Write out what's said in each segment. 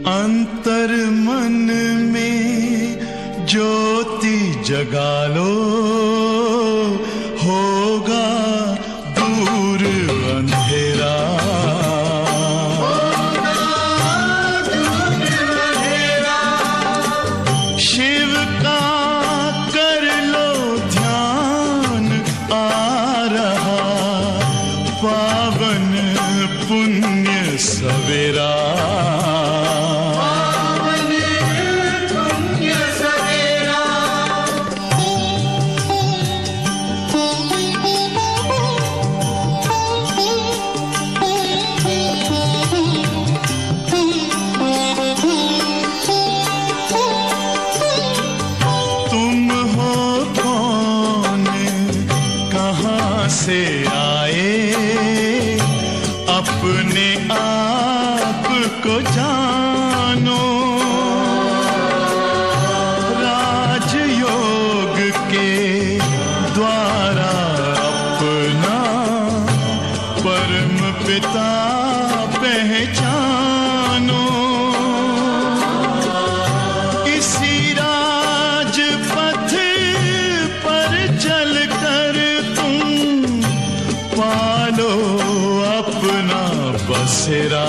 अंतर मन में ज्योति जगा लो, होगा दूर अंधेरा। शिव का कर लो ध्यान, आ रहा पावन पुण्य सवेरा। से आए अपने आप को जानो, राजयोग के द्वारा अपना परम पिता पहचानो। इसी राजपथ पर चलकर पालो अपना बसेरा।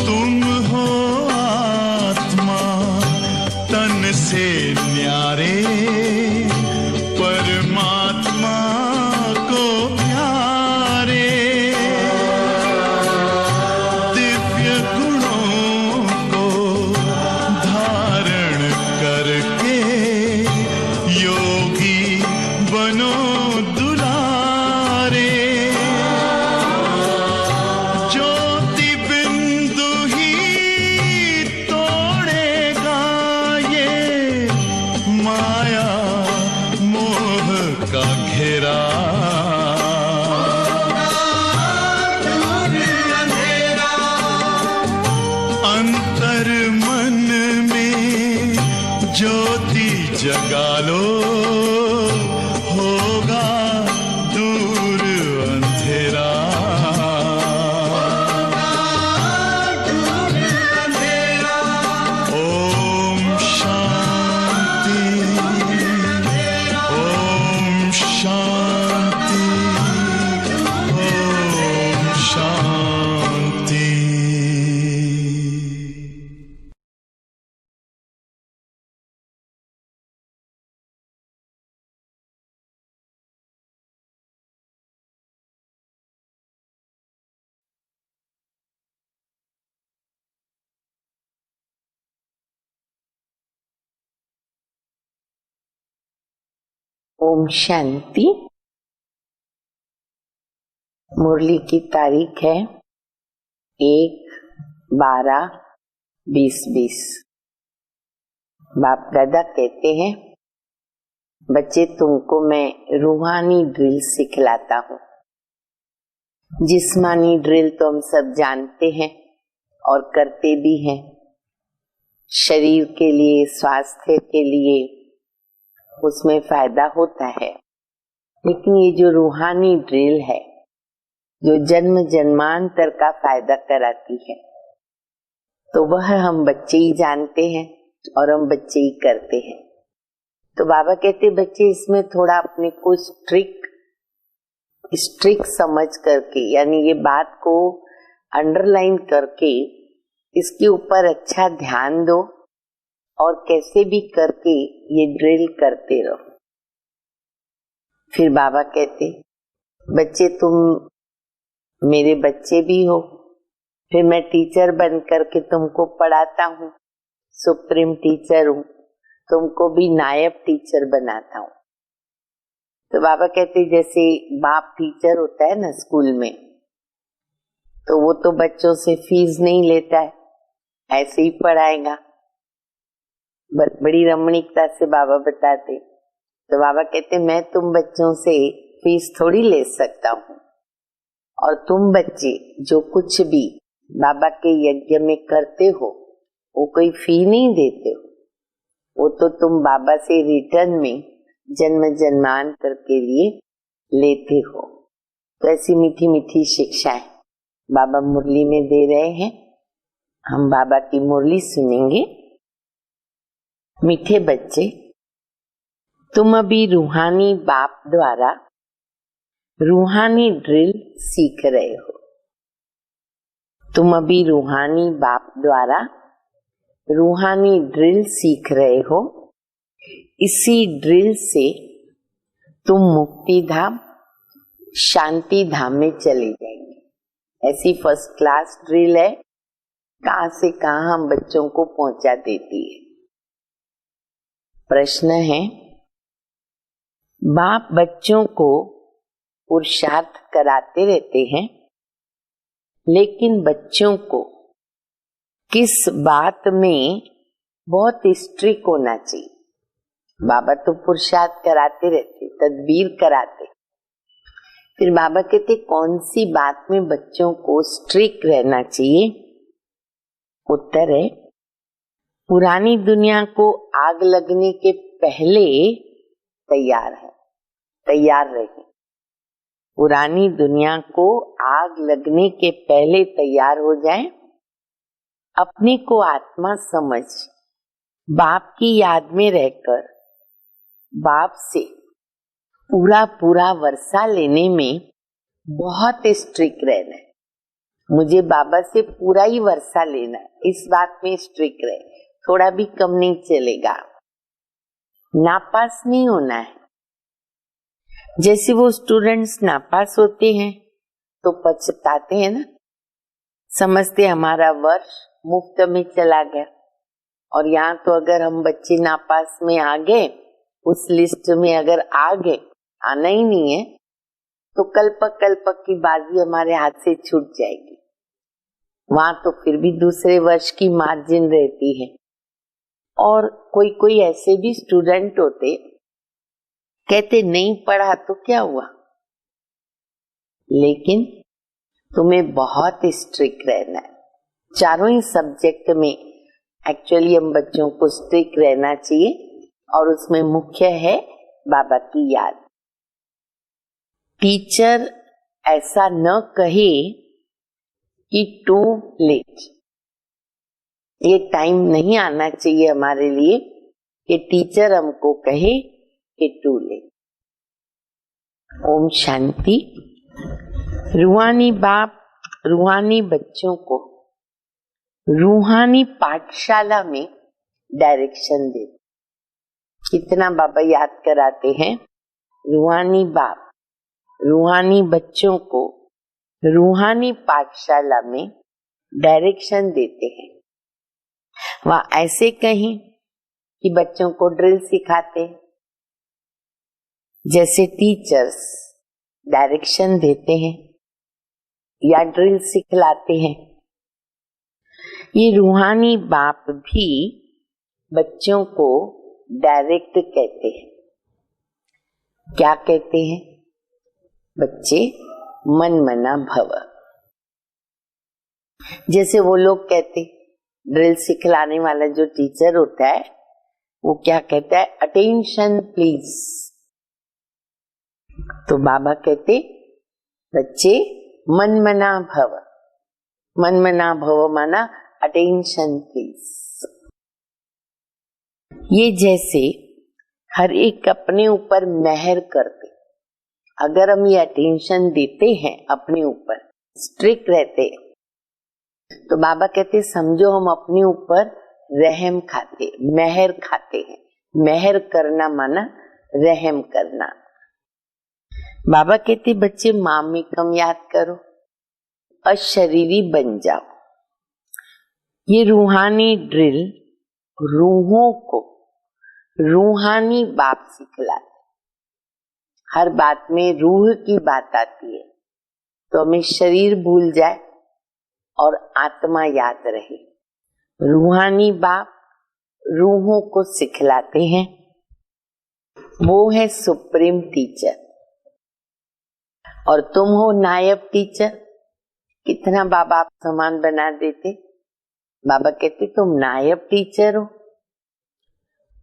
तुम हो आत्मा तन से न्यारे, परमात्मा को प्यारे। दिव्य गुणों को धारण करके योगी बनो दुलारे। ज्योति बिंदु ही तोड़ेगा ये माया का घेरा। अंतर मन में ज्योति जगा लो, होगा दूर अंधेरा। ओम शांति, ओम शांति, ओम शांति। ओम शांति। मुरली की तारीख है 1/12/2020। बाप दादा कहते हैं, बच्चे तुमको मैं रूहानी ड्रिल सिखलाता हूँ। जिस्मानी ड्रिल तो हम सब जानते हैं और करते भी हैं, शरीर के लिए, स्वास्थ्य के लिए उसमें फायदा होता है। लेकिन ये जो रूहानी ड्रिल है, जो जन्म जन्मांतर का फायदा कराती है, तो वह हम बच्चे ही जानते हैं और हम बच्चे ही करते हैं। तो बाबा कहते बच्चे इसमें थोड़ा अपने को स्ट्रिक समझ करके, यानी ये बात को अंडरलाइन करके इसके ऊपर अच्छा ध्यान दो और कैसे भी करके ये ड्रिल करते रहो। फिर बाबा कहते बच्चे तुम मेरे बच्चे भी हो, फिर मैं टीचर बन करके तुमको पढ़ाता हूँ, सुप्रीम टीचर हूँ, तुमको भी नायब टीचर बनाता हूँ। तो बाबा कहते जैसे बाप टीचर होता है ना स्कूल में, तो वो तो बच्चों से फीस नहीं लेता है, ऐसे ही पढ़ाएगा। बड़ी रमणीकता से बाबा बताते। तो बाबा कहते मैं तुम बच्चों से फीस थोड़ी ले सकता हूँ, और तुम बच्चे जो कुछ भी बाबा के यज्ञ में करते हो वो कोई फी नहीं देते हो, वो तो तुम बाबा से रिटर्न में जन्म जन्मांतर के लिए लेते हो। तो ऐसी मीठी मीठी शिक्षाएं बाबा मुरली में दे रहे हैं। हम बाबा की मुरली सुनेंगे। मीठे बच्चे, तुम अभी रूहानी बाप द्वारा रूहानी ड्रिल सीख रहे हो। तुम अभी रूहानी बाप द्वारा रूहानी ड्रिल सीख रहे हो। इसी ड्रिल से तुम मुक्ति धाम, शांति धाम में चले जाएंगे। ऐसी फर्स्ट क्लास ड्रिल है, कहां से कहां हम बच्चों को पहुंचा देती है। प्रश्न है, बाप बच्चों को पुरुषार्थ कराते रहते हैं, लेकिन बच्चों को किस बात में बहुत स्ट्रिक्ट होना चाहिए? बाबा तो पुरुषार्थ कराते रहते, तदबीर कराते, फिर बाबा कहते कौन सी बात में बच्चों को स्ट्रिक्ट रहना चाहिए? उत्तर है, पुरानी दुनिया को आग लगने के पहले तैयार रहे। पुरानी दुनिया को आग लगने के पहले तैयार हो जाए। अपने को आत्मा समझ बाप की याद में रहकर बाप से पूरा वर्षा लेने में बहुत स्ट्रिक्ट रहना है। मुझे बाबा से पूरा ही वर्षा लेना है, इस बात में स्ट्रिक्ट रहे, थोड़ा भी कम नहीं चलेगा। नापास नहीं होना है। जैसे वो स्टूडेंट्स नापास होते हैं तो पछताते हैं ना, समझते हमारा वर्ष मुफ्त में चला गया। और यहाँ तो अगर हम बच्चे नापास में आ गए, उस लिस्ट में अगर आ गए, आना ही नहीं है, तो कल्पक की बाजी हमारे हाथ से छूट जाएगी। वहां तो फिर भी दूसरे वर्ष की मार्जिन रहती है। और कोई ऐसे भी स्टूडेंट होते, कहते नहीं पढ़ा तो क्या हुआ, लेकिन तुम्हें बहुत स्ट्रिक्ट रहना है। चारों ही सब्जेक्ट में एक्चुअली हम बच्चों को स्ट्रिक्ट रहना चाहिए, और उसमें मुख्य है बाबा की याद। टीचर ऐसा न कहे कि टू लेट, ये टाइम नहीं आना चाहिए हमारे लिए कि टीचर हमको कहे कि टू लेट। ओम शांति। रूहानी बाप रूहानी बच्चों को रूहानी पाठशाला में डायरेक्शन दे। कितना बाबा याद कराते हैं, रूहानी बाप रूहानी बच्चों को रूहानी पाठशाला में डायरेक्शन देते हैं। वह ऐसे कहीं कि बच्चों को ड्रिल सिखाते, जैसे टीचर्स डायरेक्शन देते हैं या ड्रिल सिखलाते हैं, ये रूहानी बाप भी बच्चों को डायरेक्ट कहते हैं। क्या कहते हैं? बच्चे मन मना भव। जैसे वो लोग कहते, ड्रिल सिखलाने वाला जो टीचर होता है वो क्या कहता है? Attention please. तो बाबा कहते बच्चे मन मना भव। मन मना भव माना अटेंशन प्लीज। ये जैसे हर एक अपने ऊपर मेहर करते, अगर हम ये अटेंशन देते हैं अपने ऊपर, स्ट्रिक्ट रहते, तो बाबा कहते समझो हम अपने ऊपर रहम खाते, मेहर खाते हैं। मेहर करना माना रहम करना। बाबा कहते बच्चे मामिकम याद करो, अशरीरी बन जाओ। ये रूहानी ड्रिल रूहों को रूहानी बाप सिखलाते। हर बात में रूह की बात आती है तो हमें शरीर भूल जाए और आत्मा याद रहे। रूहानी बाप रूहों को सिखलाते हैं, वो है सुप्रीम टीचर। और तुम हो नायब टीचर। कितना बाबा आप समान बना देते। बाबा कहते तुम नायब टीचर हो।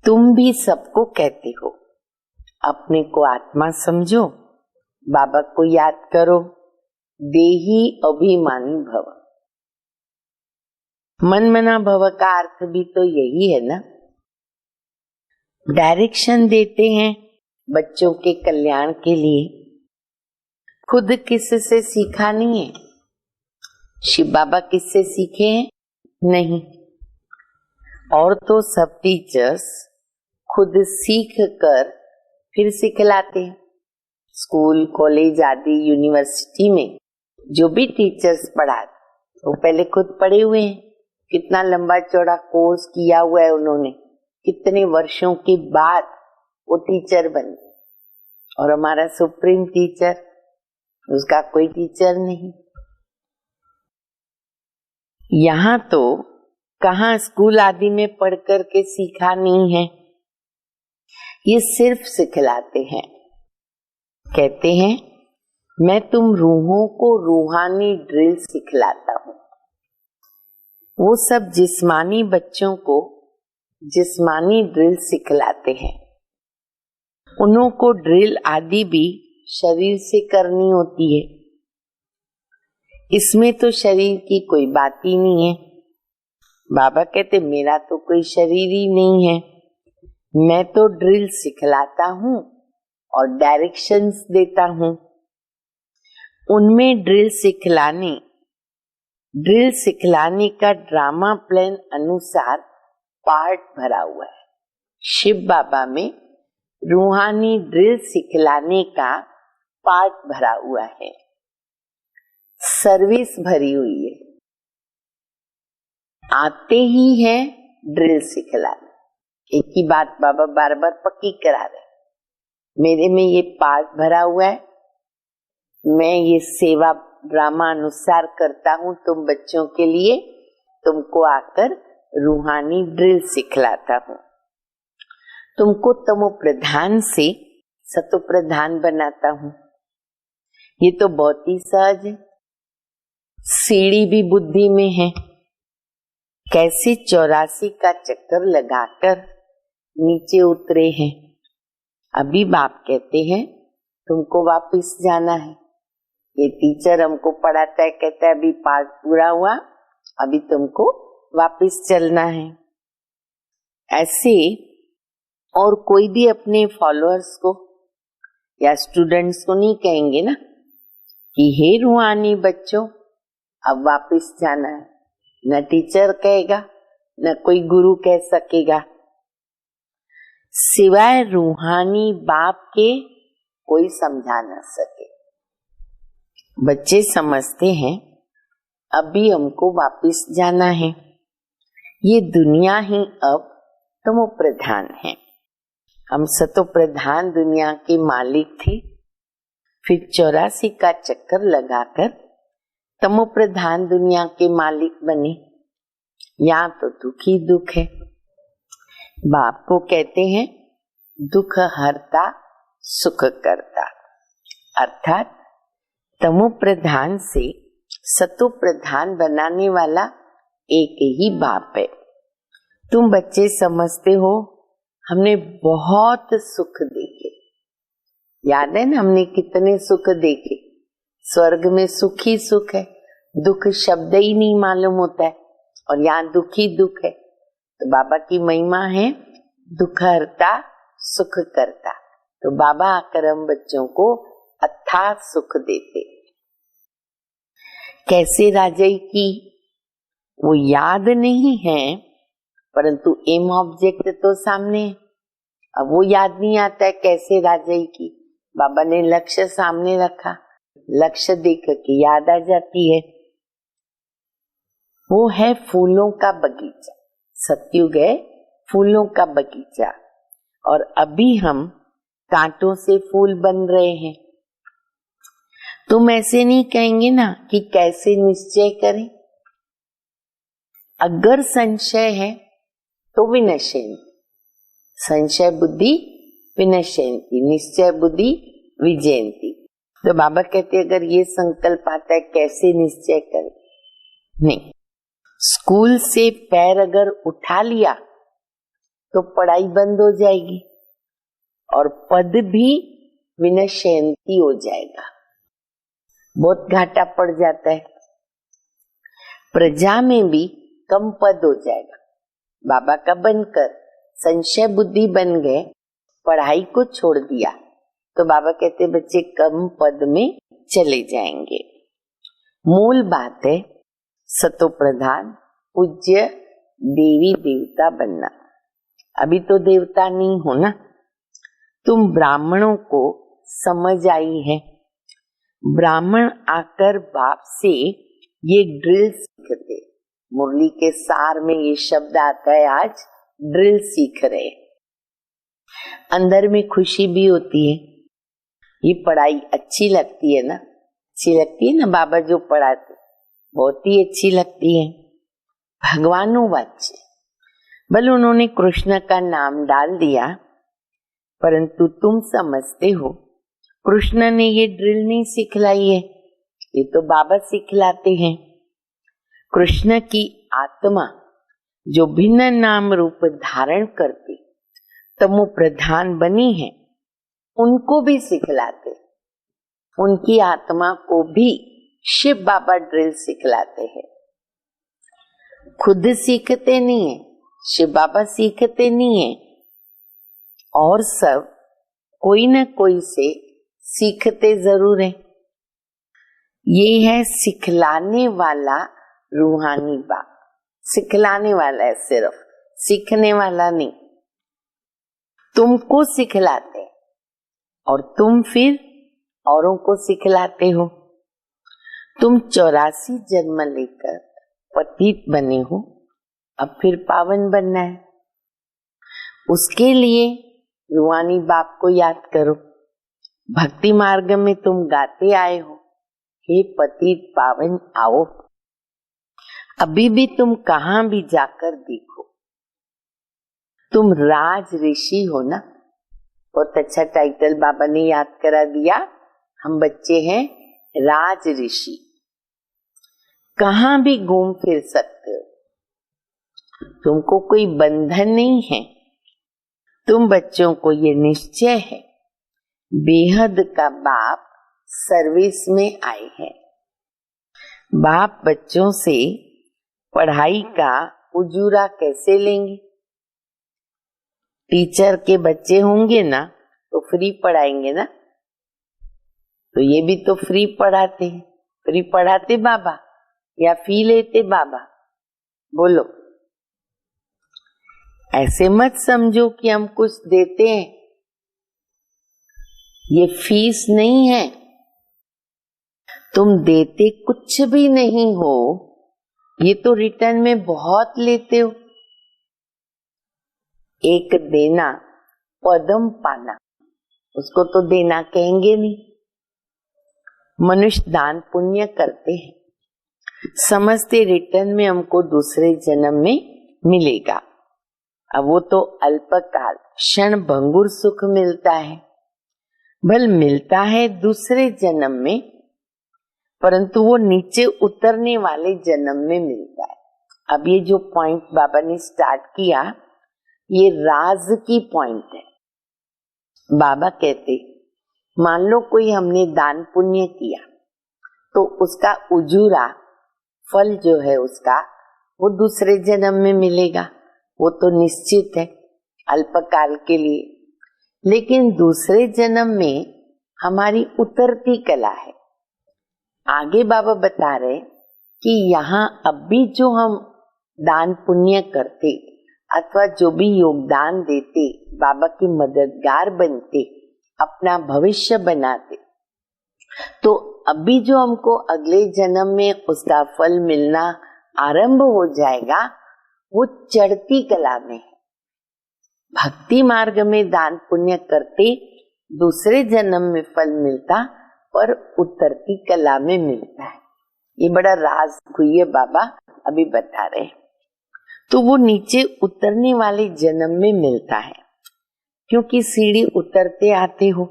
तुम भी सबको कहते हो अपने को आत्मा समझो, बाबा को याद करो, देही अभिमानी भव। मन मना भव का अर्थ भी तो यही है ना। डायरेक्शन देते हैं बच्चों के कल्याण के लिए। खुद किससे सीखा नहीं है। शिव बाबा किससे सीखे हैं? नहीं। और तो सब टीचर्स खुद सीख कर फिर सिखलाते हैं। स्कूल, कॉलेज आदि यूनिवर्सिटी में जो भी टीचर्स पढ़ाते वो पहले खुद पढ़े हुए हैं। कितना लंबा चौड़ा कोर्स किया हुआ है उन्होंने, कितने वर्षों के बाद वो टीचर बने। और हमारा सुप्रीम टीचर, उसका कोई टीचर नहीं। यहाँ तो कहाँ स्कूल आदि में पढ़ कर के सीखा नहीं है। ये सिर्फ सिखलाते हैं। कहते हैं मैं तुम रूहों को रूहानी ड्रिल सिखलाता हूँ। वो सब जिस्मानी बच्चों को जिस्मानी ड्रिल सिखलाते हैं। उन्हों को ड्रिल आदि भी शरीर से करनी होती है। इसमें तो शरीर की कोई बात ही नहीं है। बाबा कहते मेरा तो कोई शरीर ही नहीं है, मैं तो ड्रिल सिखलाता हूँ और डायरेक्शंस देता हूँ। उनमें ड्रिल सिखलाने का ड्रामा प्लान अनुसार पार्ट भरा हुआ है। शिव बाबा में रूहानी ड्रिल सिखलाने का पार्ट भरा हुआ है, सर्विस भरी हुई है। आते ही है ड्रिल सिखलाने। एक ही बात बाबा बार बार पक्की करा रहे। मेरे में ये पार्ट भरा हुआ है, मैं ये सेवा ड्रामा अनुसार करता हूँ तुम बच्चों के लिए। तुमको आकर रूहानी ड्रिल सिखलाता हूँ। तुमको तमो प्रधान से सतो प्रधान बनाता हूँ। ये तो बहुत ही सहज है। सीढ़ी भी बुद्धि में है। कैसे 84 का चक्कर लगाकर नीचे उतरे हैं। अभी बाप कहते हैं तुमको वापस जाना है। ये टीचर हमको पढ़ाता है, कहता है अभी पाठ पूरा हुआ, अभी तुमको वापस चलना है। ऐसे और कोई भी अपने फॉलोअर्स को या स्टूडेंट्स को नहीं कहेंगे ना कि हे रूहानी बच्चों अब वापस जाना है। न टीचर कहेगा, न कोई गुरु कह सकेगा। सिवाय रूहानी बाप के कोई समझा न सके। बच्चे समझते हैं अभी हमको वापस जाना है। ये दुनिया ही अब तमो प्रधान है। हम सतो प्रधान दुनिया के मालिक थे, फिर 84 का चक्कर लगाकर तमो प्रधान दुनिया के मालिक बने। यहाँ तो दुख ही दुख है। बाप को कहते हैं दुख हरता सुख करता, अर्थात तमो प्रधान से सतो प्रधान बनाने वाला एक ही बाप है। तुम बच्चे समझते हो हमने बहुत सुख देखे। याद है ना हमने कितने सुख देखे। स्वर्ग में सुख ही सुख है, दुख शब्द ही नहीं मालूम होता है, और यहाँ दुख ही दुख है। तो बाबा की महिमा है दुख हरता सुख करता। तो बाबा आकर हम बच्चों को अथाह सुख देते। कैसे राजाई की वो याद नहीं है, परंतु एम ऑब्जेक्ट तो सामने है। अब वो याद नहीं आता है कैसे राजाई की। बाबा ने लक्ष्य सामने रखा, लक्ष्य देख के याद आ जाती है। वो है फूलों का बगीचा। सतयुग है फूलों का बगीचा, और अभी हम कांटों से फूल बन रहे हैं। तुम ऐसे नहीं कहेंगे ना कि कैसे निश्चय करें। अगर संशय है तो विनश्यन्ति, संशय बुद्धि विनश्यन्ति, निश्चय बुद्धि विजयन्ति। तो बाबा कहते अगर ये संकल्प आता है कैसे निश्चय करें? नहीं, स्कूल से पैर अगर उठा लिया तो पढ़ाई बंद हो जाएगी और पद भी विनश्यंती हो जाएगा, बहुत घाटा पड़ जाता है। प्रजा में भी कम पद हो जाएगा। बाबा का बनकर संशय बुद्धि बन गए, पढ़ाई को छोड़ दिया तो बाबा कहते बच्चे कम पद में चले जाएंगे। मूल बात है सतो प्रधान पूज्य देवी देवता बनना। अभी तो देवता नहीं हो ना, तुम ब्राह्मणों को समझ आई है। ब्राह्मण आकर बाप से ये ड्रिल सीखते, मुरली के सार में ये शब्द आता है, आज ड्रिल सीख रहे। अंदर में खुशी भी होती है, ये पढ़ाई अच्छी लगती है ना, अच्छी लगती है ना, बाबा जो पढ़ाते बहुत ही अच्छी लगती है। भगवानुवाच्य, भले उन्होंने कृष्ण का नाम डाल दिया, परंतु तुम समझते हो कृष्ण ने ये ड्रिल नहीं सिखलाई है, ये तो बाबा सिखलाते हैं। कृष्ण की आत्मा जो भिन्न नाम रूप धारण करती तमो प्रधान बनी है, उनको भी सिखलाते, उनकी आत्मा को भी शिव बाबा ड्रिल सिखलाते हैं। खुद सीखते नहीं है, शिव बाबा सीखते नहीं है, और सब कोई न कोई से सीखते जरूर है। ये है सिखलाने वाला रूहानी बाप, सिखलाने वाला है, सिर्फ सीखने वाला नहीं। तुमको सिखलाते और तुम फिर औरों को सिखलाते हो। तुम 84 जन्म लेकर पतित बने हो, अब फिर पावन बनना है। उसके लिए रूहानी बाप को याद करो। भक्ति मार्ग में तुम गाते आए हो, हे पतित पावन आओ। अभी भी तुम कहां भी जाकर देखो, तुम राज ऋषि हो ना। बहुत अच्छा टाइटल बाबा ने याद करा दिया, हम बच्चे हैं राज ऋषि। कहां भी घूम फिर सकते हो, तुमको कोई बंधन नहीं है। तुम बच्चों को ये निश्चय है, बेहद का बाप सर्विस में आए हैं। बाप बच्चों से पढ़ाई का उजूरा कैसे लेंगे? टीचर के बच्चे होंगे ना तो फ्री पढ़ाएंगे ना, तो ये भी तो फ्री पढ़ाते हैं। फ्री पढ़ाते बाबा या फी लेते बाबा? बोलो, ऐसे मत समझो कि हम कुछ देते हैं, ये फीस नहीं है। तुम देते कुछ भी नहीं हो, ये तो रिटर्न में बहुत लेते हो। एक देना पदम पाना, उसको तो देना कहेंगे नहीं। मनुष्य दान पुण्य करते हैं, समझते रिटर्न में हमको दूसरे जन्म में मिलेगा। अब वो तो अल्पकाल क्षण भंगुर सुख मिलता है, भल मिलता है दूसरे जन्म में, परंतु वो नीचे उतरने वाले जन्म में मिलता है। अब ये जो पॉइंट बाबा ने स्टार्ट किया, ये राज की पॉइंट है। बाबा कहते मान लो कोई हमने दान पुण्य किया तो उसका उजूरा फल जो है उसका वो दूसरे जन्म में मिलेगा, वो तो निश्चित है अल्पकाल के लिए। लेकिन दूसरे जन्म में हमारी उतरती कला है। आगे बाबा बता रहे कि यहाँ अब भी जो हम दान पुण्य करते अथवा जो भी योगदान देते, बाबा की मददगार बनते, अपना भविष्य बनाते, तो अभी जो हमको अगले जन्म में उसका फल मिलना आरंभ हो जाएगा, वो चढ़ती कला में है। भक्ति मार्ग में दान पुण्य करते दूसरे जन्म में फल मिलता, पर उतरती कला में मिलता है। ये बड़ा राज हुई है, बाबा अभी बता रहे हैं। तो वो नीचे उतरने वाले जन्म में मिलता है, क्योंकि सीढ़ी उतरते आते हो।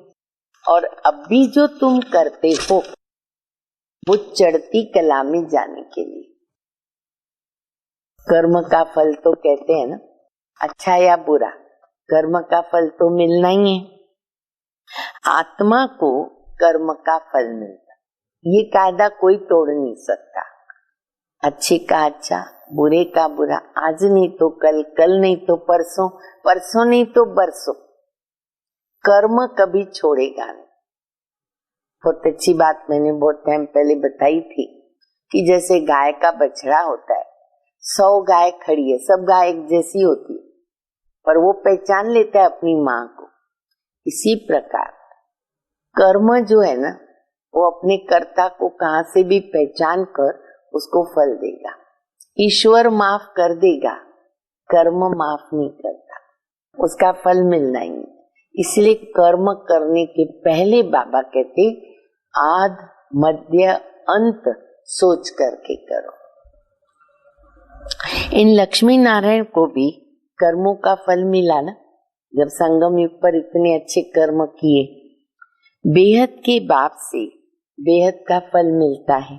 और अभी जो तुम करते हो वो चढ़ती कला में जाने के लिए। कर्म का फल तो कहते हैं ना, अच्छा या बुरा, कर्म का फल तो मिलना ही है। आत्मा को कर्म का फल मिलता, ये कायदा कोई तोड़ नहीं सकता। अच्छे का अच्छा, बुरे का बुरा, आज नहीं तो कल, कल नहीं तो परसों, परसों नहीं तो बरसों, कर्म कभी छोड़ेगा नहीं। बहुत अच्छी बात मैंने बहुत टाइम पहले बताई थी कि जैसे गाय का बछड़ा होता है, 100 गाय खड़ी है, सब गाय एक जैसी होती है, पर वो पहचान लेता है अपनी माँ को। इसी प्रकार कर्म जो है ना, वो अपने कर्ता को कहाँ से भी पहचान कर उसको फल देगा। ईश्वर माफ कर देगा, कर्म माफ नहीं करता, उसका फल मिलना ही नहीं। इसलिए कर्म करने के पहले बाबा कहते आद मध्य अंत सोच करके करो। इन लक्ष्मी नारायण को भी कर्मों का फल मिला ना, जब संगम युग पर इतने अच्छे कर्म किए। बेहद के बाप से बेहद का फल मिलता है,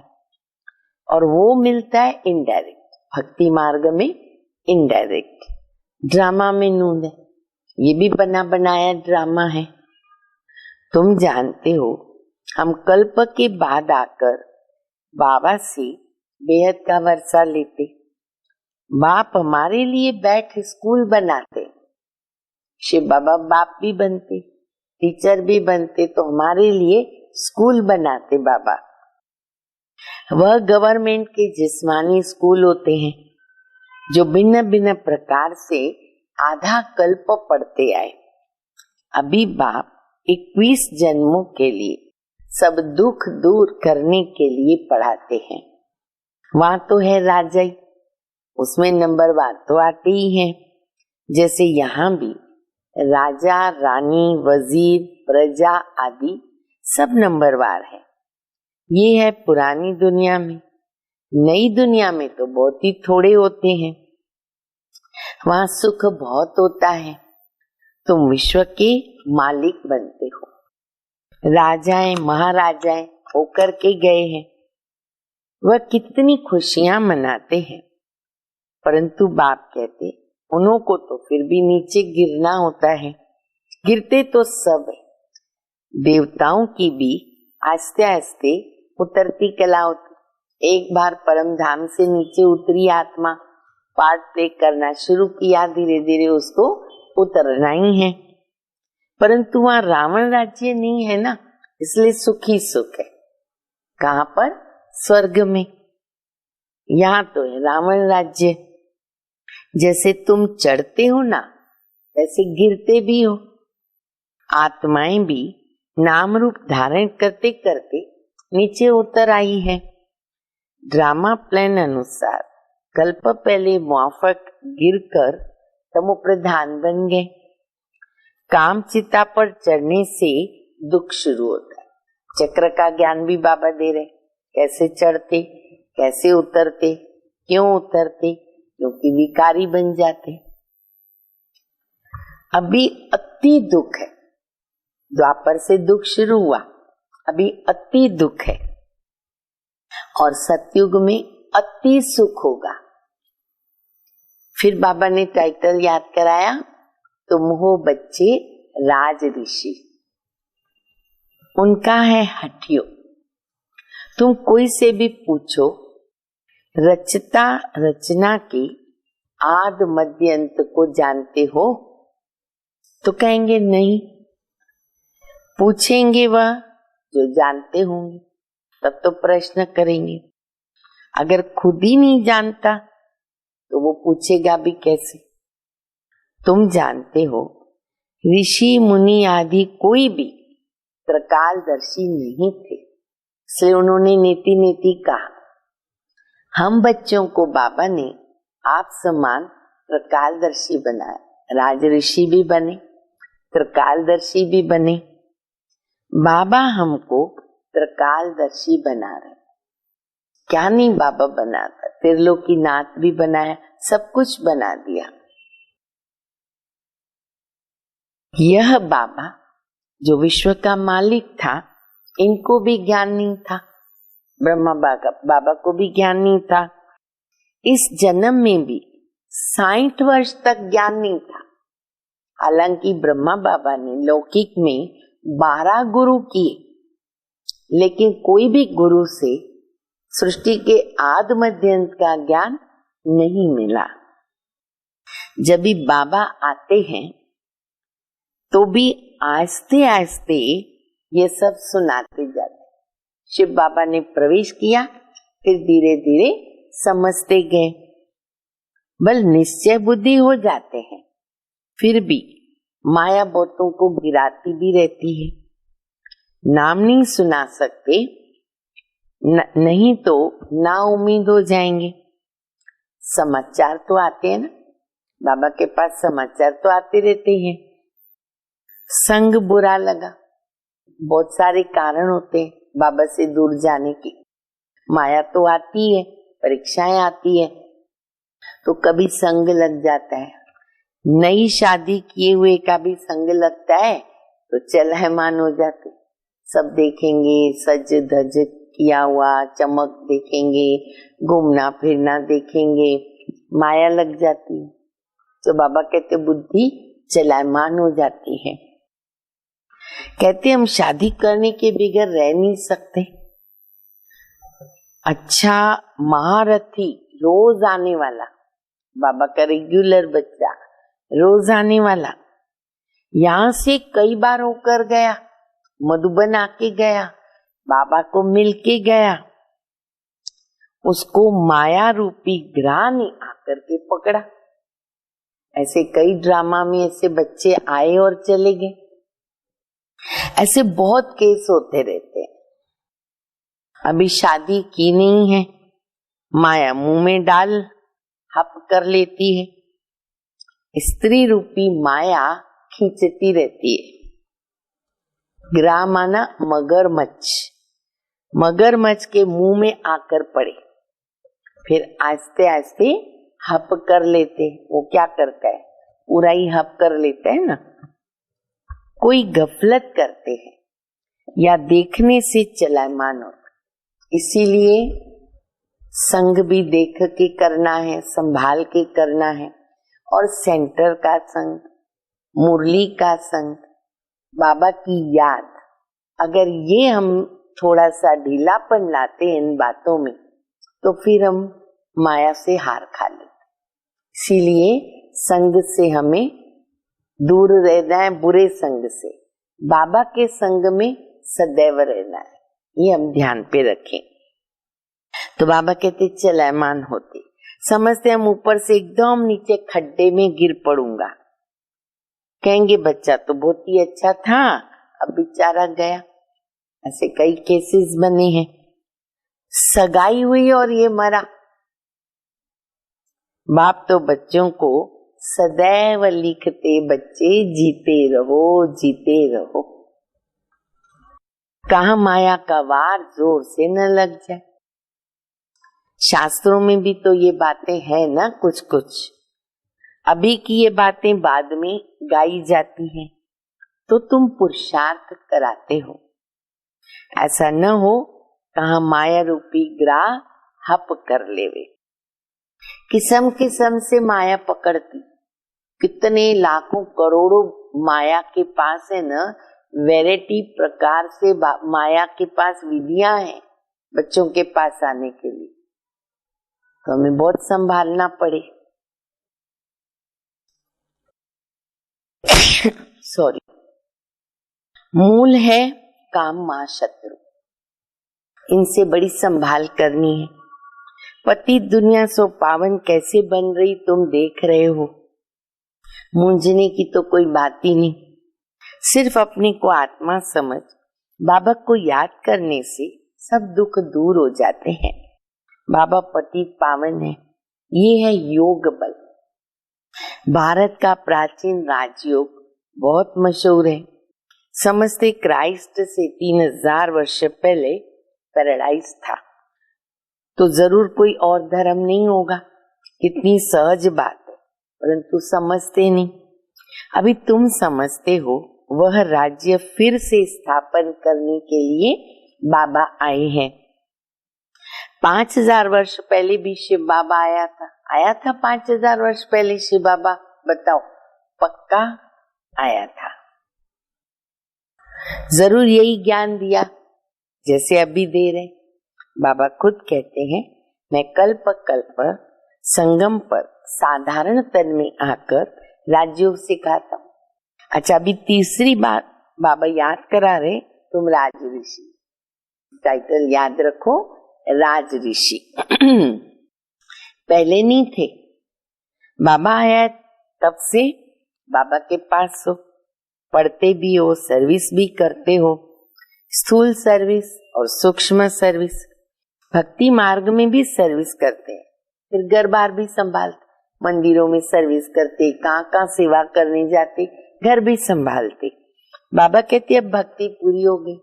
और वो मिलता है इनडायरेक्ट। भक्ति मार्ग में इनडायरेक्ट, ड्रामा में नून है, ये भी बना बनाया ड्रामा है। तुम जानते हो हम कल्प के बाद आकर बाबा से बेहद का वर्षा लेते, बाप हमारे लिए बैठ स्कूल बनाते, शिव बाबा बाप भी बनते, टीचर भी बनते, तो हमारे लिए स्कूल बनाते बाबा। वह गवर्नमेंट के जिस्मानी स्कूल होते हैं जो भिन्न भिन्न प्रकार से आधा कल्प पढ़ते आए। अभी बाप 21 जन्मों के लिए सब दुख दूर करने के लिए पढ़ाते हैं। वहां तो है राजाई, उसमें नंबरवार तो आते ही हैं। जैसे यहाँ भी राजा, रानी, वजीर, प्रजा आदि सब नंबरवार है। ये है पुरानी दुनिया में। नई दुनिया में तो बहुत ही थोड़े होते हैं, वहां सुख बहुत होता है। तुम विश्व के मालिक बनते हो, राजाएं महाराजाएं होकर के गए हैं, वह कितनी खुशियां मनाते हैं। परंतु बाप कहते उन्हों को तो फिर भी नीचे गिरना होता है। गिरते तो सब है, देवताओं की भी आस्ते आस्ते उतरती कला होती। एक बार परम धाम से नीचे उतरी आत्मा, पार्ट प्ले करना शुरू किया, धीरे धीरे उसको उतरना ही है। परंतु वहां रावण राज्य नहीं है ना, इसलिए सुख ही सुख है। कहाँ पर? स्वर्ग में। यहाँ तो है रावण राज्य। जैसे तुम चढ़ते हो ना, वैसे गिरते भी हो। आत्माएं भी नाम रूप धारण करते करते नीचे उतर आई है। ड्रामा प्लान अनुसार कल्प पहले मुआफक गिरकर तमो प्रधान बन गए। काम चिता पर चढ़ने से दुख शुरू होता है। चक्र का ज्ञान भी बाबा दे रहे, कैसे चढ़ते, कैसे उतरते, क्यों उतरते, क्योंकि विकारी बन जाते। अभी अति दुख है, द्वापर से दुख शुरू हुआ, अभी अति दुख है, और सतयुग में अति सुख होगा। फिर बाबा ने टाइटल याद कराया, तुम हो बच्चे राज ऋषि। उनका है हठियो। तुम कोई से भी पूछो रचता रचना के आद मध्य अंत को जानते हो, तो कहेंगे नहीं। पूछेंगे वह जो जानते होंगे, तब तो प्रश्न करेंगे। अगर खुद ही नहीं जानता तो वो पूछेगा भी कैसे। तुम जानते हो ऋषि मुनि आदि कोई भी त्रिकालदर्शी नहीं थे, इसलिए उन्होंने नीति नीति कहा। हम बच्चों को बाबा ने आप समान त्रिकालदर्शी बनाया, राज ऋषि भी बने, त्रिकालदर्शी भी बने। बाबा हमको त्रिकालदर्शी बना रहे। क्या नहीं बाबा बनाता, त्रिलोकीनाथ भी बनाया, सब कुछ बना दिया। यह बाबा जो विश्व का मालिक था, इनको भी ज्ञान नहीं था, ब्रह्मा बाबा को भी ज्ञान नहीं था। इस जन्म में भी 60 वर्ष तक ज्ञान नहीं था। हालांकि ब्रह्मा बाबा ने लौकिक में 12 गुरु किए, लेकिन कोई भी गुरु से सृष्टि के आद मध्य अंत का ज्ञान नहीं मिला। जब भी बाबा आते हैं तो भी आस्ते आस्ते ये सब सुनाते जाते। शिव बाबा ने प्रवेश किया, फिर धीरे धीरे समझते गए। बल निश्चय बुद्धि हो जाते हैं, फिर भी माया बहुतों को गिराती भी रहती है। नाम नहीं सुना सकते, नहीं तो ना उम्मीद हो जाएंगे। समाचार तो आते हैं ना, बाबा के पास समाचार तो आते रहते हैं। संग बुरा लगा, बहुत सारे कारण होते हैं बाबा से दूर जाने की। माया तो आती है, परीक्षाएं आती है, तो कभी संग लग जाता है। नई शादी किए हुए का भी संग लगता है तो चलहमान हो जाते। सब देखेंगे, सज धज किया हुआ, चमक देखेंगे, घूमना फिरना देखेंगे, माया लग जाती है। तो बाबा कहते बुद्धि चलायमान हो जाती है। कहते हम शादी करने के बगैर रह नहीं सकते। अच्छा महारथी, रोज आने वाला, बाबा का रेगुलर बच्चा, रोज आने वाला, यहाँ से कई बार होकर गया, मधुबन आके गया, बाबा को मिल के गया, उसको माया रूपी ग्रह ने आकर के पकड़ा। ऐसे कई ड्रामा में ऐसे बच्चे आए और चले गए। ऐसे बहुत केस होते रहते हैं। अभी शादी की नहीं है, माया मुंह में डाल हप कर लेती है। स्त्री रूपी माया खींचती रहती है। ग्रह माना मगरमच्छ, मगरमच्छ के मुंह में आकर पड़े, फिर आस्ते आस्ते हप कर लेते। वो क्या करता है, पूरा ही हप कर लेता है ना। कोई गफलत करते हैं या देखने से चलायमान होता, इसीलिए संग भी देख के करना है, संभाल के करना है। और सेंटर का संग, मुरली का संग, बाबा की याद, अगर ये हम थोड़ा सा ढीलापन लाते हैं इन बातों में, तो फिर हम माया से हार खा लेते। इसीलिए संग से हमें दूर रहना है, बुरे संग से। बाबा के संग में सदैव रहना है, ये हम ध्यान पे रखें। तो बाबा कहते चलायमान होते, समझते हम ऊपर से एकदम नीचे खड्डे में गिर पड़ूंगा। कहेंगे बच्चा तो बहुत ही अच्छा था, अब बेचारा गया। ऐसे कई केसेस बने हैं। सगाई हुई और ये मरा। बाप तो बच्चों को सदैव लिखते, बच्चे जीते रहो, जीते रहो। कहाँ माया का वार जोर से न लग जाए। शास्त्रों में भी तो ये बातें हैं ना, कुछ कुछ। अभी की ये बातें बाद में गाई जाती हैं, तो तुम पुरुषार्थ कराते हो। ऐसा न हो कहाँ माया रूपी ग्राह हप कर लेवे। किस्म किस्म से माया पकड़ती, कितने लाखों करोड़ों माया के पास है न, वैरायटी प्रकार से माया के पास विधियां हैं बच्चों के पास आने के लिए। तो हमें बहुत संभालना पड़े। सॉरी। मूल है काम मां शत्रु, इनसे बड़ी संभाल करनी है। पति दुनिया सो पावन कैसे बन रही तुम देख रहे हो। मूंझने की तो कोई बात ही नहीं। सिर्फ अपने को आत्मा समझ बाबा को याद करने से सब दुख दूर हो जाते हैं। बाबा पति पावन है, ये है योग बल। भारत का प्राचीन राजयोग बहुत मशहूर है। समझते क्राइस्ट से 3000 वर्ष पहले पैराडाइज था, तो जरूर कोई और धर्म नहीं होगा। कितनी सहज बात है, परंतु समझते नहीं। अभी तुम समझते हो वह राज्य फिर से स्थापन करने के लिए बाबा आए हैं। 5000 वर्ष पहले भी शिव बाबा आया था 5000 वर्ष पहले शिव बाबा, बताओ पक्का आया था। जरूर यही ज्ञान दिया जैसे अभी दे रहे। बाबा खुद कहते हैं, मैं कल्प कल्प संगम पर साधारण तन में आकर राजयोग सिखाता हूँ। अच्छा, अभी तीसरी बार बाबा याद करा रहे, तुम राज ऋषि, टाइटल याद रखो, राज ऋषि। पहले नहीं थे, बाबा आया तब से बाबा के पास हो, पढ़ते भी हो, सर्विस भी करते हो, स्थूल सर्विस और सूक्ष्म सर्विस, भक्ति मार्ग में भी सर्विस करते हैं, फिर घर बार भी संभालते, मंदिरों में सर्विस करते, कहाँ सेवा करने जाते, घर भी संभालते। बाबा कहते अब भक्ति पूरी हो गई,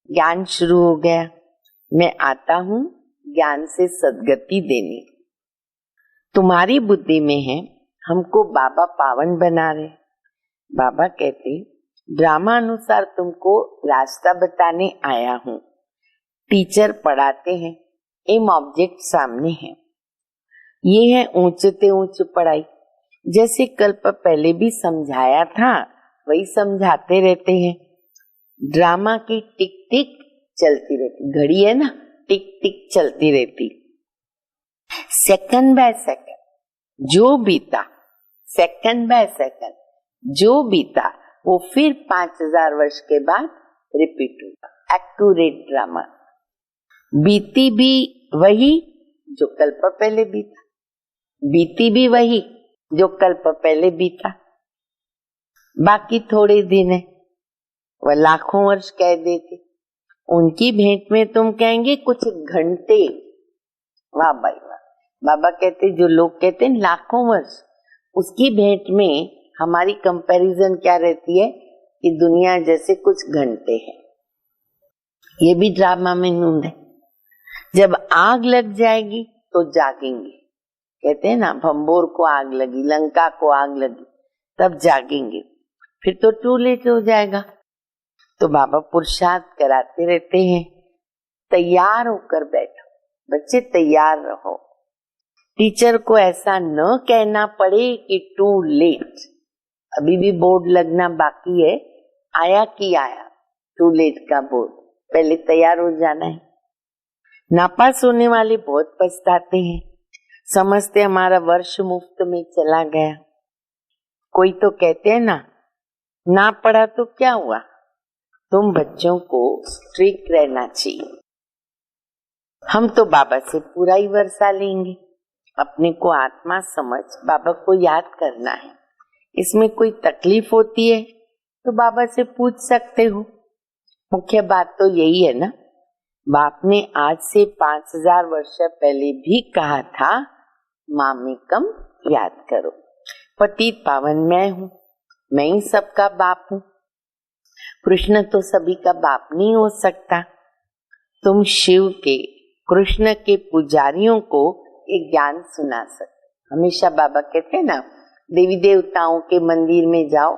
ज्ञान शुरू हो गया, मैं आता हूँ ज्ञान से सद्गति देने। तुम्हारी बुद्धि में है, हमको बाबा पावन बना रहे। बाबा कहते ड्रामा अनुसार तुमको रास्ता बताने आया हूँ। टीचर पढ़ाते हैं, एम ऑब्जेक्ट सामने है, ये है ऊंचते ऊंच पढ़ाई। जैसे कल्प पहले भी समझाया था वही समझाते रहते हैं। ड्रामा की टिक टिक चलती रहती, घड़ी है ना, टिक टिक चलती रहती, सेकंड बाय सेकंड जो बीता, सेकंड बाय सेकंड जो बीता वो फिर 5000 वर्ष के बाद रिपीट होगा। एक्यूरेट ड्रामा, बीती भी वही जो कल्प पहले बीता, बीती भी वही जो कल्प पहले बीता, बाकी थोड़े दिन है, वह लाखों वर्ष कह देते, उनकी भेंट में तुम कहेंगे कुछ घंटे। वाह भाई वाह। बाबा कहते, जो लोग कहते हैं लाखों वर्ष, उसकी भेंट में हमारी कंपैरिजन क्या रहती है कि दुनिया जैसे कुछ घंटे है। ये भी ड्रामा में नूंद है। जब आग लग जाएगी तो जागेंगे, कहते हैं ना, भंबोर को आग लगी, लंका को आग लगी, तब जागेंगे, फिर तो टू लेट हो जाएगा। तो बाबा पुरुषार्थ कराते रहते हैं, तैयार होकर बैठो बच्चे, तैयार रहो। टीचर को ऐसा न कहना पड़े कि टू लेट, अभी भी बोर्ड लगना बाकी है, आया कि आया, टू लेट का बोर्ड, पहले तैयार हो जाना है। नापास होने वाले बहुत पछताते हैं, समझते हमारा वर्ष मुफ्त में चला गया। कोई तो कहते हैं ना पढ़ा तो क्या हुआ। तुम बच्चों को स्ट्रिक्ट रहना चाहिए। हम तो बाबा से पूरा ही वर्षा लेंगे, अपने को आत्मा समझ बाबा को याद करना है। इसमें कोई तकलीफ होती है तो बाबा से पूछ सकते हो। मुख्य बात तो यही है ना, बाप ने आज से 5000 वर्ष पहले भी कहा था, मामेकम याद करो। पतित पावन मैं हूँ, मैं ही सबका बाप हूँ। कृष्ण तो सभी का बाप नहीं हो सकता। तुम शिव के, कृष्ण के पुजारियों को एक ज्ञान सुना सकते। हमेशा बाबा कहते हैं ना, देवी देवताओं के मंदिर में जाओ,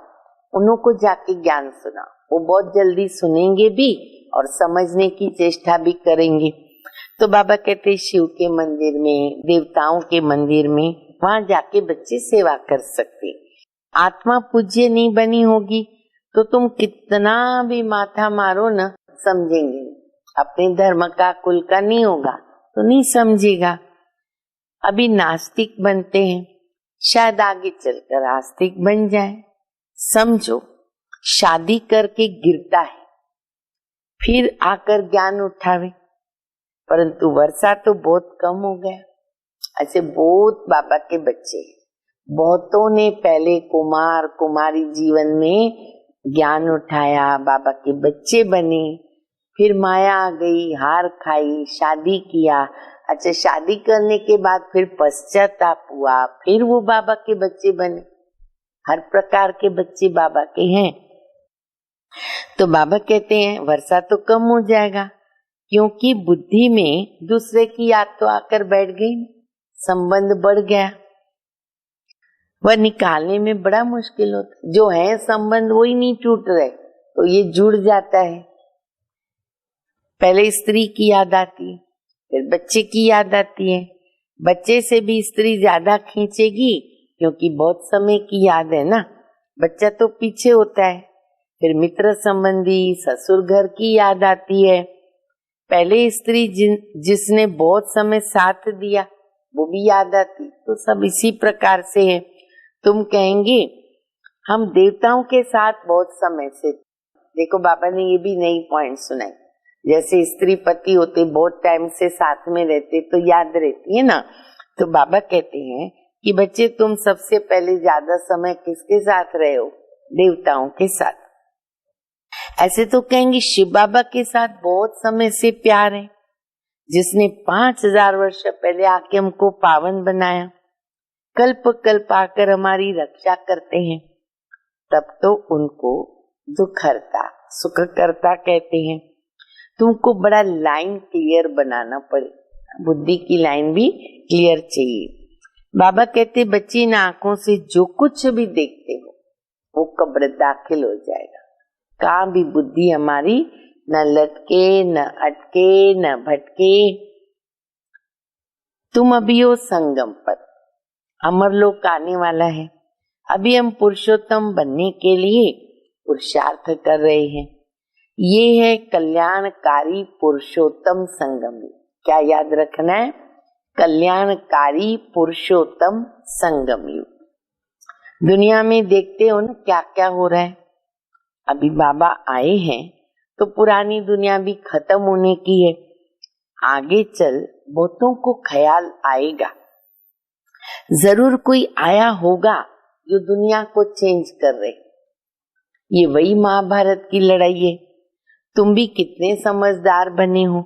उन्हों को जाके ज्ञान सुनाओ, वो बहुत जल्दी सुनेंगे भी और समझने की चेष्टा भी करेंगे। तो बाबा कहते शिव के मंदिर में, देवताओं के मंदिर में, वहां जाके बच्चे सेवा कर सकते। आत्मा पूज्य नहीं बनी होगी तो तुम कितना भी माथा मारो न, समझेंगे। अपने धर्म का, कुल का नहीं होगा तो नहीं समझेगा। अभी नास्तिक बनते हैं, शायद आगे चलकर आस्तिक बन जाए। समझो, शादी करके गिरता है, फिर आकर ज्ञान उठावे, परंतु वर्षा तो बहुत कम हो गया। ऐसे बहुत बाबा के बच्चे, बहुतों ने पहले कुमार कुमारी जीवन में ज्ञान उठाया, बाबा के बच्चे बने, फिर माया आ गई, हार खाई, शादी किया। अच्छा, शादी करने के बाद फिर पश्चाताप हुआ, फिर वो बाबा के बच्चे बने। हर प्रकार के बच्चे बाबा के हैं। तो बाबा कहते हैं वर्षा तो कम हो जाएगा, क्योंकि बुद्धि में दूसरे की याद तो आकर बैठ गई, संबंध बढ़ गया। वह निकालने में बड़ा मुश्किल होता। जो है संबंध वही नहीं टूट रहे, तो ये जुड़ जाता है। पहले स्त्री की याद आती है, फिर बच्चे की याद आती है। बच्चे से भी स्त्री ज्यादा खींचेगी क्योंकि बहुत समय की याद है ना, बच्चा तो पीछे होता है। फिर मित्र संबंधी, ससुर घर की याद आती है। पहले स्त्री जिसने बहुत समय साथ दिया वो भी याद आती। तो सब इसी प्रकार से है। तुम कहेंगे हम देवताओं के साथ बहुत समय से, देखो बाबा ने ये भी नई पॉइंट सुनाई। जैसे स्त्री पति होते बहुत टाइम से साथ में रहते तो याद रहती है ना। तो बाबा कहते हैं कि बच्चे तुम सबसे पहले ज्यादा समय किसके साथ रहे हो? देवताओं के साथ। ऐसे तो कहेंगे शिव बाबा के साथ बहुत समय से प्यार है, जिसने 5000 वर्ष पहले आके हमको पावन बनाया, कल्प कल्प आकर हमारी रक्षा करते हैं। तब तो उनको दुखहर्ता सुखकर्ता कहते हैं। तुमको बड़ा लाइन क्लियर बनाना पड़े, बुद्धि की लाइन भी क्लियर चाहिए। बाबा कहते बच्ची इन आंखों से जो कुछ भी देखते हो वो कब्र दाखिल हो जाएगा। कहाँ भी बुद्धि हमारी न लटके, न अटके, न भटके। तुम अभी हो संगम पर, अमरलोक आने वाला है। अभी हम पुरुषोत्तम बनने के लिए पुरुषार्थ कर रहे हैं। ये है कल्याणकारी पुरुषोत्तम संगम। क्या याद रखना है? कल्याणकारी पुरुषोत्तम संगम युग। दुनिया में देखते हो ना क्या क्या हो रहा है। अभी बाबा आए हैं तो पुरानी दुनिया भी खत्म होने की है। आगे चल बहुतों को ख्याल आएगा, जरूर कोई आया होगा जो दुनिया को चेंज कर रहे। ये वही महाभारत की लड़ाई है। तुम भी कितने समझदार बने हो,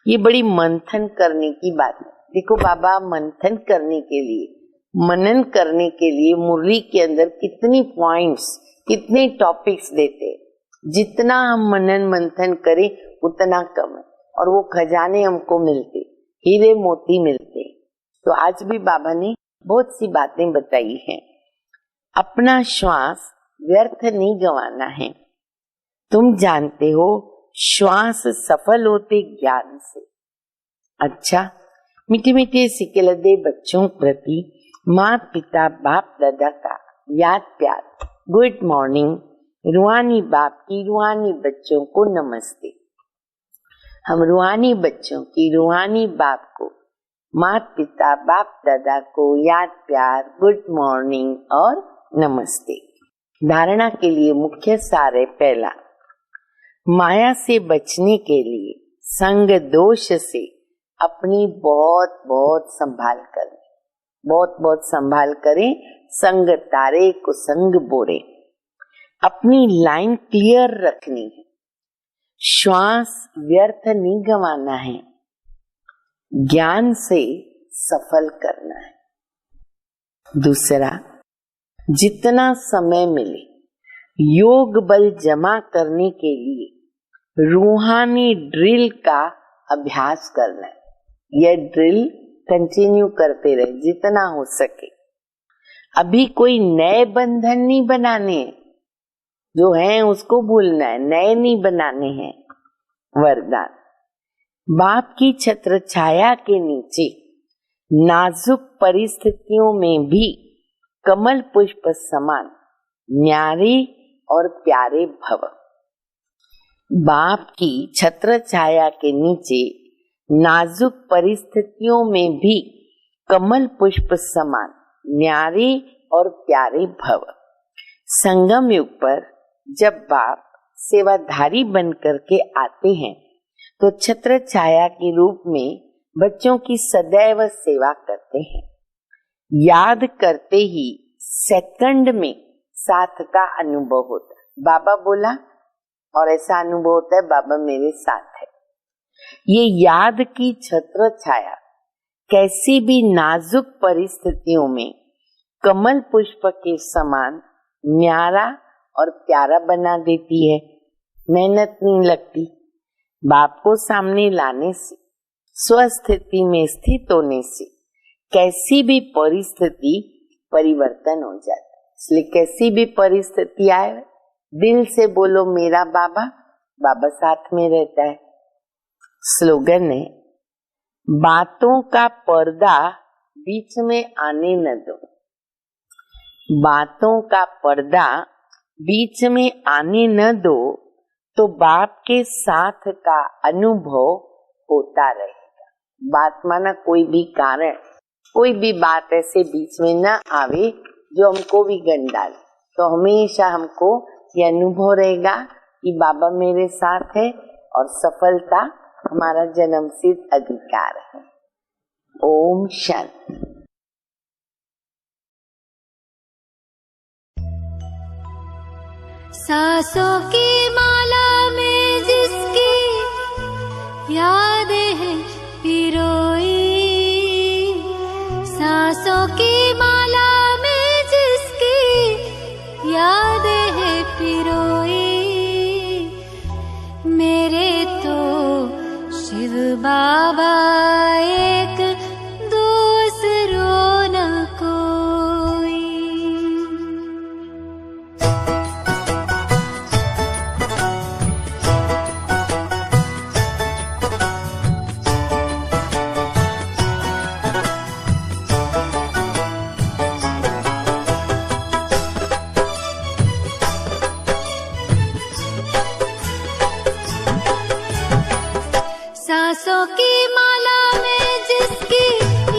ये बड़ी मंथन करने की बात है। देखो बाबा मंथन करने के लिए, मनन करने के लिए मुरली के अंदर कितनी पॉइंट्स, कितने टॉपिक्स देते। जितना हम मनन मंथन करें उतना कम है, और वो खजाने हमको मिलते, हीरे मोती मिलते। तो आज भी बाबा ने बहुत सी बातें बताई हैं। अपना श्वास व्यर्थ नहीं गंवाना है। तुम जानते हो श्वास सफल होते ज्ञान से। अच्छा, मीठे मीठे सिकेलदे बच्चों प्रति माता पिता बाप दादा का याद प्यार। Good morning. रूहानी बाप की रूहानी बच्चों को नमस्ते। हम रूहानी बच्चों की रूहानी बाप को, माता पिता बाप दादा को याद प्यार, गुड मॉर्निंग और नमस्ते। धारणा के लिए मुख्य सार है। पहला, माया से बचने के लिए संग दोष से अपनी बहुत बहुत संभाल करें, बहुत बहुत संभाल करें। संग तारे कुसंग बोरे। अपनी लाइन क्लियर रखनी है। श्वास व्यर्थ नहीं गंवाना है, ज्ञान से सफल करना है। दूसरा, जितना समय मिले योग बल जमा करने के लिए रूहानी ड्रिल का अभ्यास करना है। यह ड्रिल कंटिन्यू करते रहे जितना हो सके। अभी कोई नए बंधन नहीं बनाने हैं, जो हैं उसको भूलना है, नए नहीं बनाने हैं। वरदान, बाप की छत्र छाया के नीचे नाजुक परिस्थितियों में भी कमल पुष्प समान न्यारे और प्यारे भव। बाप की छत्र छाया के नीचे नाजुक परिस्थितियों में भी कमल पुष्प समान न्यारे और प्यारे भव। संगम युग पर जब बाप सेवाधारी बन करके आते हैं तो छत्र छाया के रूप में बच्चों की सदैव सेवा करते हैं। याद करते ही सेकंड में साथ का अनुभव होता है। बाबा बोला और ऐसा अनुभव होता है बाबा मेरे साथ है। ये याद की छत्र छाया कैसी भी नाजुक परिस्थितियों में कमल पुष्प के समान न्यारा और प्यारा बना देती है। मेहनत नहीं लगती। बाप को सामने लाने से, स्वस्थिति में स्थित होने से कैसी भी परिस्थिति परिवर्तन हो जाता है। इसलिए कैसी भी परिस्थिति आए, दिल से बोलो मेरा बाबा, बाबा साथ में रहता है। स्लोगन है, बातों का पर्दा बीच में आने न दो, बातों का पर्दा बीच में आने न दो, तो बाप के साथ का अनुभव होता रहेगा। बात माना कोई भी कारण, कोई भी बात ऐसे बीच में न आवे जो हमको विघन डाले। तो हमेशा हमको ये अनुभव रहेगा कि बाबा मेरे साथ है और सफलता हमारा जन्मसिद्ध अधिकार है। ओम शांति। सांसों की माला में जिसकी यादें हैं पिरोई, सांसों की माला में जिसकी यादें हैं पिरोई, मेरे तो शिव बाबा एक, दूसरों न कोई। सांसों की माला में जिसकी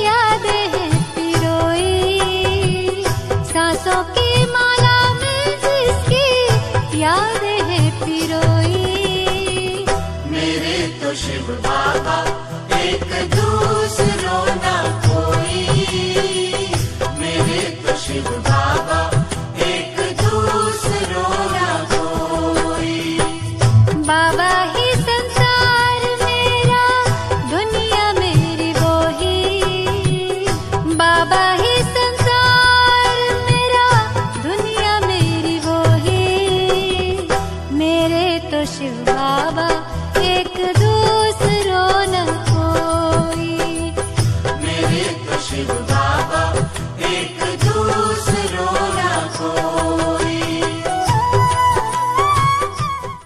यादें हैं पिरोई, सांसों की माला में जिसकी यादें हैं पिरोई, मेरे तो शिव बाबा